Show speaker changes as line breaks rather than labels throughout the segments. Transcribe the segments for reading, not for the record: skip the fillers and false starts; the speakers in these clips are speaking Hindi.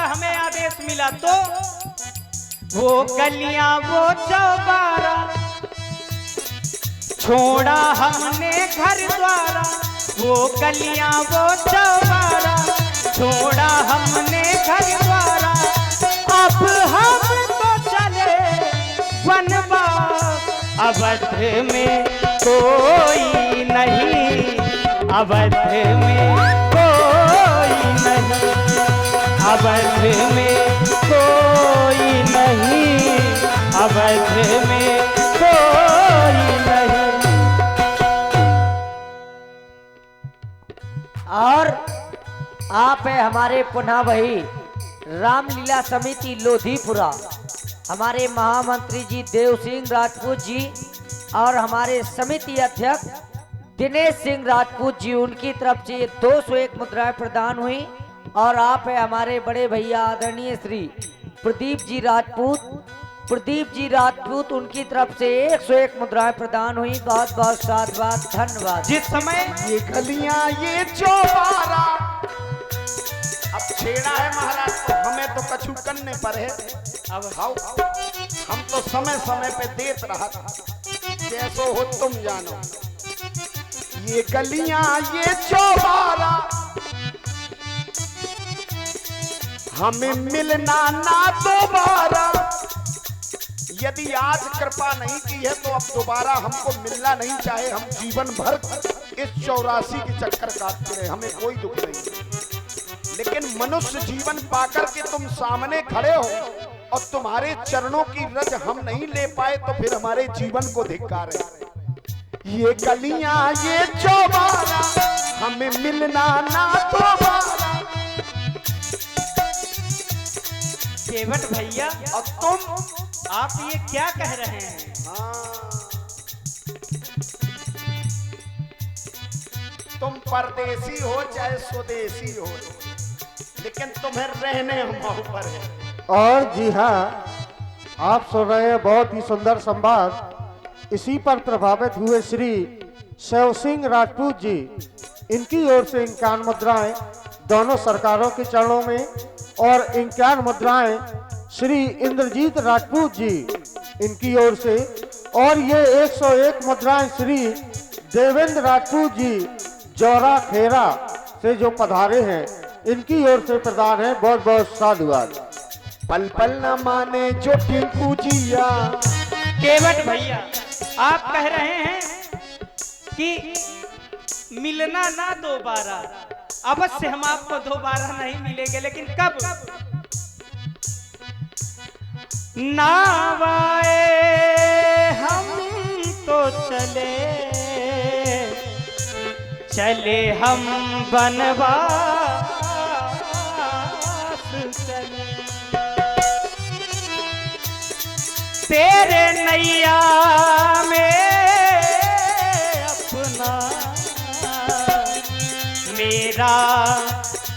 का हमें आदेश मिला तो वो गलियां वो चौबारा छोड़ा हमने घर द्वारा, वो गलियां वो चौबारा छोड़ा हमने घर द्वारा। अब हम तो चले वनवास, अवध में कोई नहीं, अवध में कोई नहीं, अवध में कोई नहीं, अवध में कोई नहीं।
और आप है हमारे पुनः वही रामलीला समिति लोधीपुरा, हमारे महामंत्री जी देव सिंह राजपूत जी और हमारे समिति अध्यक्ष दिनेश सिंह राजपूत जी, उनकी तरफ से 201 मुद्राएं प्रदान हुई। और आप है हमारे बड़े भैया आदरणीय श्री प्रदीप जी राजपूत, उनकी तरफ से 101 मुद्राएं प्रदान हुई। बहुत बहुत साधुवाद, धन्यवाद।
जिस समय
ये गलियां ये चौबारा अब छेड़ा है महाराज, तो हमें तो कछु करने पर है। अब हाउ हम तो समय समय पे देत रहा, कैसो हो तुम जानो। ये गलियां ये चौबारा हमें मिलना ना दोबारा। यदि आज कृपा नहीं की है तो अब दोबारा हमको मिलना नहीं, चाहे हम जीवन भर इस 84 के चक्कर काटते रहे, हमें कोई दुख नहीं। लेकिन मनुष्य जीवन पाकर के तुम सामने खड़े हो और तुम्हारे चरणों की रज हम नहीं ले पाए तो फिर हमारे जीवन को धिक्कार है। ये गलियां ये चौबारा हमें मिलना ना दोबारा।
केवट भैया,
और तुम
आप ये क्या कह रहे हैं?
तुम परदेसी हो चाहे स्वदेशी हो, लेकिन तुम्हें रहने हम पर है।
और जी हाँ, आप सुन रहे हैं बहुत ही सुंदर संवाद। इसी पर प्रभावित हुए श्री शिव सिंह राजपूत जी, इनकी ओर से 51 मुद्राएं दोनों सरकारों के चरणों में और 51 मुद्राएं श्री इंद्रजीत राजपूत जी, इनकी ओर से, और ये 101 मुद्राएं श्री देवेंद्र राजपूत जी जौरा खेरा से जो पधारे हैं, इनकी ओर से प्रदान है। बहुत बहुत साधुवाद।
पल पल न माने जो टिंकू जिया।
केवट भैया, आप कह रहे हैं कि मिलना ना दोबारा। अवश्य हम आपको दोबारा नहीं मिलेंगे, लेकिन कब? नावाए हम तो चले हम बनवास चले, तेरे नैया में अपना मेरा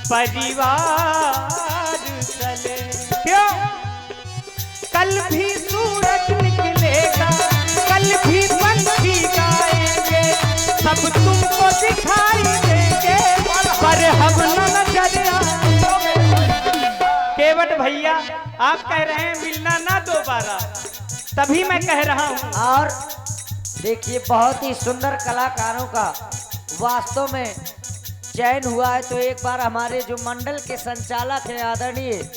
परिवार चले। क्यों? कल भी सूरज निकलेगा, कल भी पंछी गाएंगे, सब तुमको दिखाई देंगे, पर हम न नजर आएंगे। केवट भैया, आप कह रहे हैं मिलना ना दोबारा, तभी मैं कह रहा हूँ।
और देखिए, बहुत ही सुंदर कलाकारों का वास्तव में चयन हुआ है। तो एक बार हमारे जो मंडल के संचालक हैं आदरणीय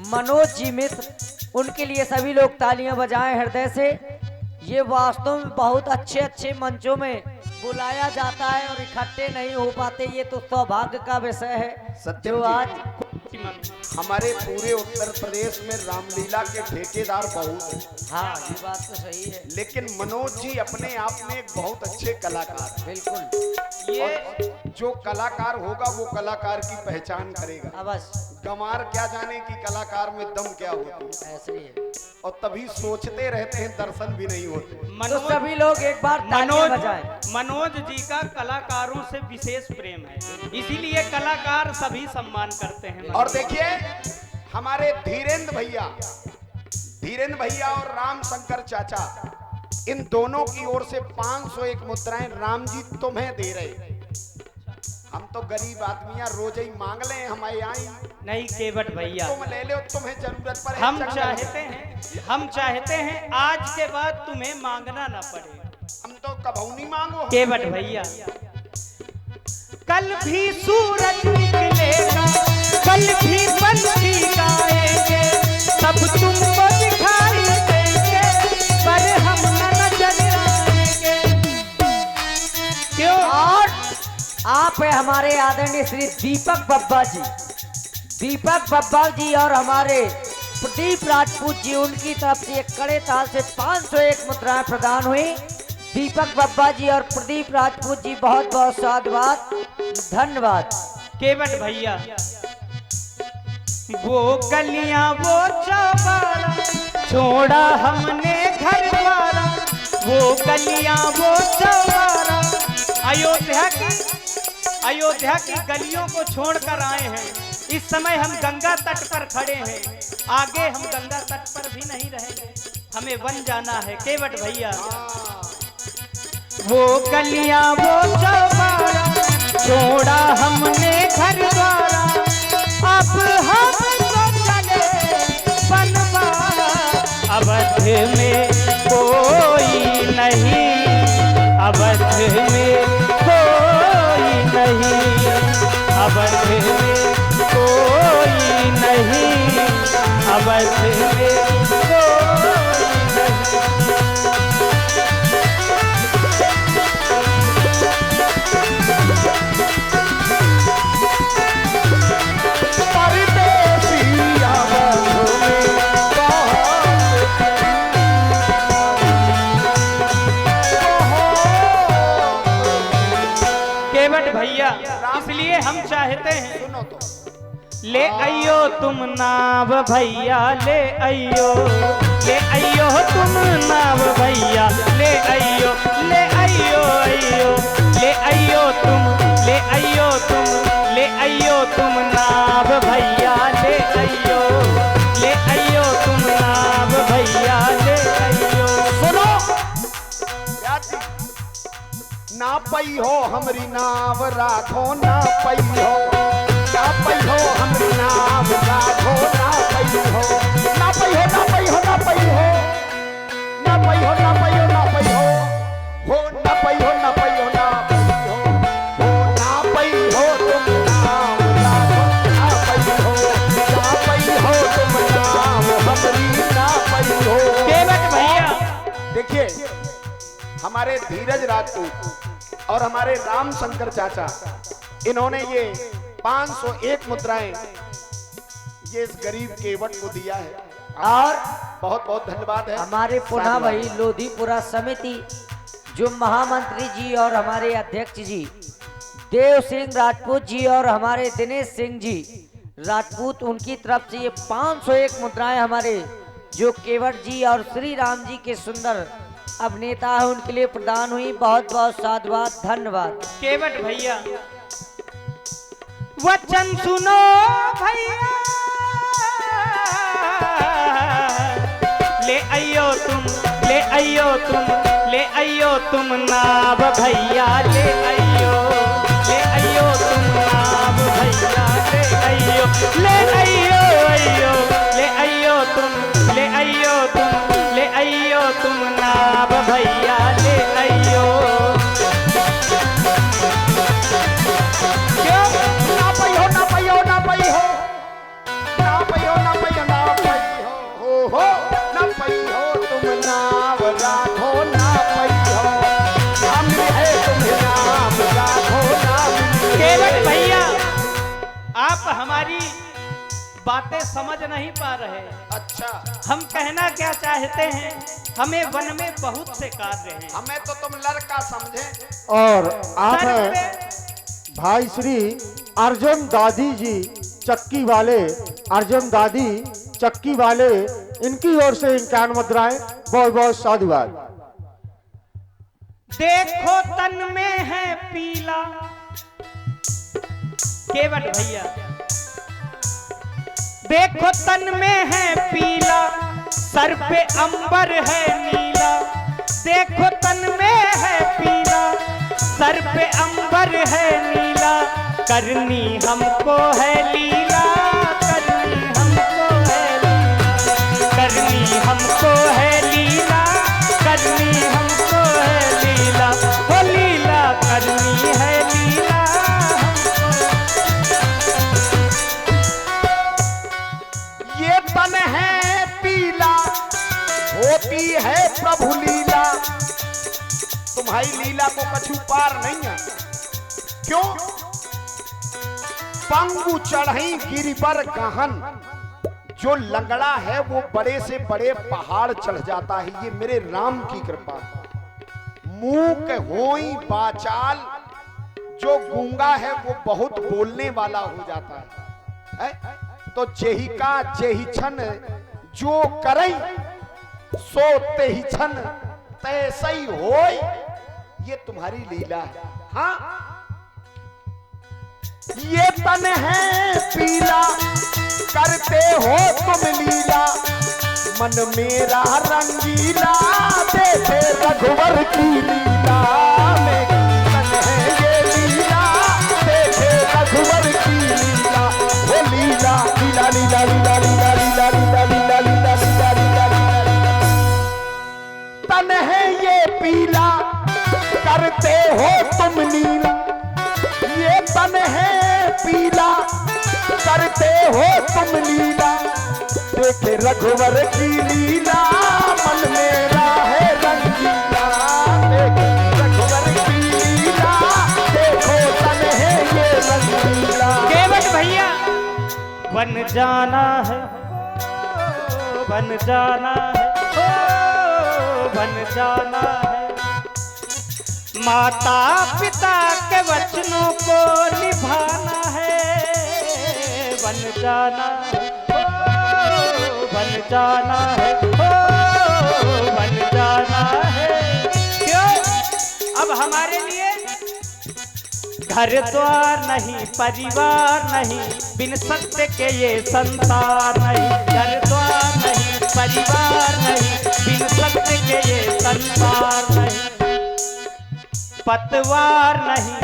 मनोज जी मित्र, उनके लिए सभी लोग तालियां बजाएं हृदय से। ये वास्तव में बहुत अच्छे अच्छे मंचों में बुलाया जाता है और इकट्ठे नहीं हो पाते, ये तो सौभाग्य का विषय है।
सत्यम
जो
जी,
आज
हमारे पूरे उत्तर प्रदेश में रामलीला के ठेकेदार बहुत हैं।
हाँ, ये बात तो सही है।
लेकिन मनोज जी अपने आप में एक बहुत अच्छे कलाकार हैं।
बिल्कुल,
ये जो कलाकार होगा वो कलाकार की पहचान करेगा।
अवश्य
गंवार क्या जाने कि कलाकार में दम क्या होती है,
ऐसे ही है।
और तभी सोचते रहते हैं, दर्शन भी नहीं होते।
तो सभी लोग एक बार तालियां बजाएं।
मनोज जी का कलाकारों से विशेष प्रेम है, इसीलिए कलाकार सभी सम्मान करते हैं।
और देखिए, हमारे धीरेन्द्र भैया और राम शंकर चाचा, इन दोनों की ओर से 501 मुद्राएं राम जी तुम्हें दे रहे। हम तो गरीब आदमियां रोज ही मांग ले, हम आई
नहीं केवट भैया,
तुम ले लो, तुम्हें जरूरत पड़े।
हम चाहते हैं आज के बाद तुम्हें मांगना ना पड़े।
हम तो कभी नहीं मांगो।
केवट भैया, कल भी सूरज निकलेगा, कल भी पंछी गाएंगे, सब तुमको दिखाई देंगे, पर हम न नजर आएंगे। क्यों?
और आप है हमारे आदरणीय श्री दीपक बब्बा जी, दीपक बब्बा जी और हमारे प्रदीप राजपूत जी, उनकी तरफ से एक कड़े ताल से 501 मुद्राएं प्रदान हुई। दीपक बब्बा जी और प्रदीप राजपूत जी बहुत बहुत साधुवाद, धन्यवाद।
केवट भैया, वो गलियां वो चौबारा छोड़ा हमने घर द्वारा, वो गलियां वो चौबारा, अयोध्या की गलियों को छोड़कर आए हैं। इस समय हम गंगा तट पर खड़े हैं, आगे हम गंगा तट पर भी नहीं रहेंगे, हमें वन जाना है। केवट भैया, वो गलियां वो चौबारा छोड़ा हमने घर द्वारा, अब हम तो चले बनवारा, अवध में कोई नहीं, अवध में कोई नहीं, अवध में कोई नहीं, अवध में कोई नहीं। भैया, इसलिए हम चाहते हैं,
सुनो तो,
ले आइयो तुम नाव भैया, ले आइयो तुम नाव भैया, ले आइयो आइयो, ले आइयो तुम नाव भैया, ले आइयो तुम नाव भैया, ले आइयो।
सुनो ना पई हो हमरी नाव राखो, ना पई हो, ना पई हो हमरी नाव राखो, ना पई हो, ना पई हो, ना पई हो, ना पई हो, ना पई हो, ना पई हो, ना पई हो, हो ना पई हो, ना पई हो, ना पई हो, हो ना पई हो तुम नाव राखो, ना पई हो, ना पई हो तुम नाव हमरी, ना पई हो।
केवट भैया,
देखिए हमारे धीरज राजपूत और हमारे राम शंकर चाचा, इन्होंने ये 501 मुद्राएं ये इस गरीब केवट को दिया है,
और
बहुत बहुत धन्यवाद है।
हमारे पुनः वही लोधीपुरा समिति जो महामंत्री जी और हमारे अध्यक्ष जी देव सिंह राजपूत जी और हमारे दिनेश सिंह जी राजपूत, उनकी तरफ से ये 501 मुद्राएं हमारे जो केवट जी और श्री राम जी के सुंदर अभिनेता है उनके लिए प्रदान हुई। बहुत बहुत साधुवाद, धन्यवाद।
केवट भैया, वचन सुनो भैया, ले आइयो तुम नाव भैया, ले आइयो तुम नाव भैया, ले आइयो तुम नाव भैया, ले आइयो।
क्यों ना पई हो, ना पई हो, ना पई हो, ना पई हो, ना पई हो, ना पई हो, ना पई हो तुम नाव राखो, ना पई हो, हम है तुम नाव राखो, ना।
केवट भैया, आप हमारी बातें समझ नहीं पा रहे।
अच्छा,
हम कहना क्या चाहते हैं, हमें वन में बहुत से कार्य हैं।
हमें तो तुम लड़का समझे।
और आप
सर
हैं
पे
भाई श्री अर्जुन दादी जी चक्की वाले, अर्जुन दादी चक्की वाले, इनकी ओर से 51 मुद्राएं, बहुत बहुत साधुवाद।
देखो तन में है पीला, केवट भैया, देखो तन में है पीला, सर पे अंबर है नीला, देखो तन में है पीला, सर पे अंबर है नीला, करनी हमको है लीला, करनी हमको है लीला, करनी हमको है लीला, करनी हमको है लीला, हो लीला करनी है लीला हमको।
ये तन है पीला, होती है प्रभु लीला, तुम्हारी लीला को कछु पार नहीं है। क्यों? पंगु चढ़ई गिरिबर गहन, जो लंगड़ा है वो बड़े से बड़े पहाड़ चढ़ जाता है, ये मेरे राम की कृपा। मूक होई बाचाल, जो गूंगा है वो बहुत बोलने वाला हो जाता है, तो जेही का जेही छन जो करई सो तेही छन तैसे ही होय, ये तुम्हारी लीला है। हाँ, ये तन है पीला, करते हो तुम लीला, मन मेरा रंगीला, देखे रघुवर की लीला में। तन है ये लीला, देखे रघुवर की लीला, वो लीला लीला लीला लीला लीला लीला लीला लीला लीला लीला लीला लीला। तन है ये पीला, करते हो तुम लीला, ये तन है पीला, करते हो तुम लीला, देखे रघुवर की लीला, मन मेरा है रंगीला, देखे रघुवर की लीला, देखो तन है ये रंगीला।
केवट भैया बन जाना है, बन जाना है, बन जाना है, माता पिता के वचनों को निभाना है, बन जाना है, बन जाना है, बन जाना है। क्यों? अब हमारे लिए घर द्वार नहीं, परिवार नहीं, बिन सत्य के ये संसार नहीं, घर द्वार नहीं, परिवार नहीं, बिन सत्य के ये संसार नहीं, पतवार नहीं,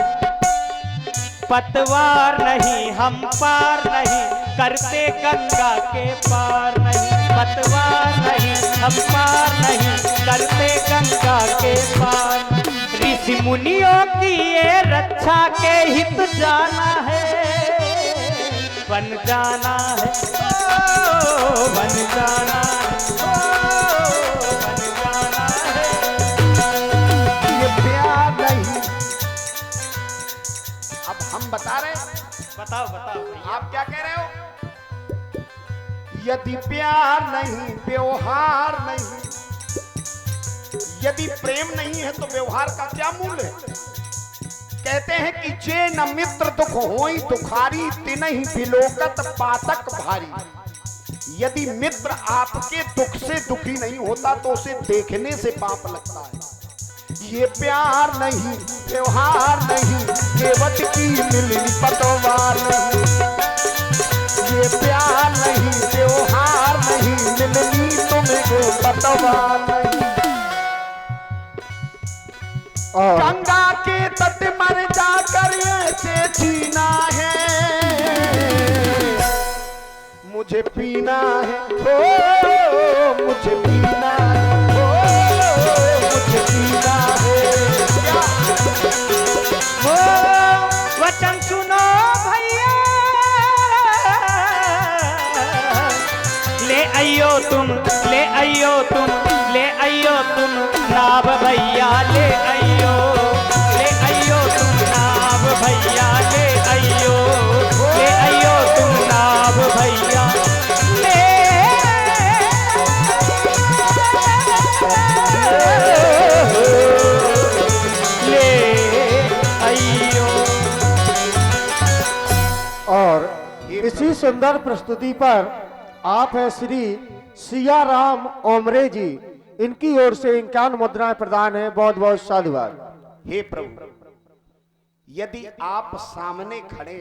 पतवार नहीं, हम पार नहीं, करते गंगा के पार नहीं, पतवार नहीं, हम पार नहीं, करते गंगा के पार। ऋषि मुनियों की ये रक्षा के हित जाना है, बन जाना है, बन जाना है, बन जाना है।
ये प्यार नहीं, अब हम बता रहे हैं,
बताओ बताओ भैया।
आप क्या कह रहे हो? यदि प्यार नहीं, व्यवहार नहीं, यदि प्रेम नहीं है तो व्यवहार का क्या मूल्य है? कहते हैं कि जे न मित्र दुख होई दुखारी, तिनहि बिलोकत पातक भारी। यदि मित्र आपके दुख से दुखी नहीं होता तो उसे देखने से पाप लगता है। ये प्यार नहीं, व्यवहार नहीं, केवट की मिलनी पतवार नहीं, ये प्यार नहीं, व्यवहार नहीं, मिलनी तुमको पतवार नहीं। गंगा के तट पर जाकर ऐसे जीना है, मुझे पीना है, ओ मुझे पीना है, ओ मुझे पीना है।
ओ वचन सुनो भैया, ले आइयो तुम, ले आइयो तुम, ले आइयो तुम नाव भैया, ले आइयो, ले आइयो तुम नाव भैया, ले आइयो, ले आइयो तुम नाव भैया, ले आइयो।
और इसी सुंदर प्रस्तुति पर आप है श्री सिया राम ओमरे जी, इनकी ओर से 51 मुद्राएं प्रदान है। बहुत बहुत साधुवाद।
हे प्रभु, यदि आप सामने खड़े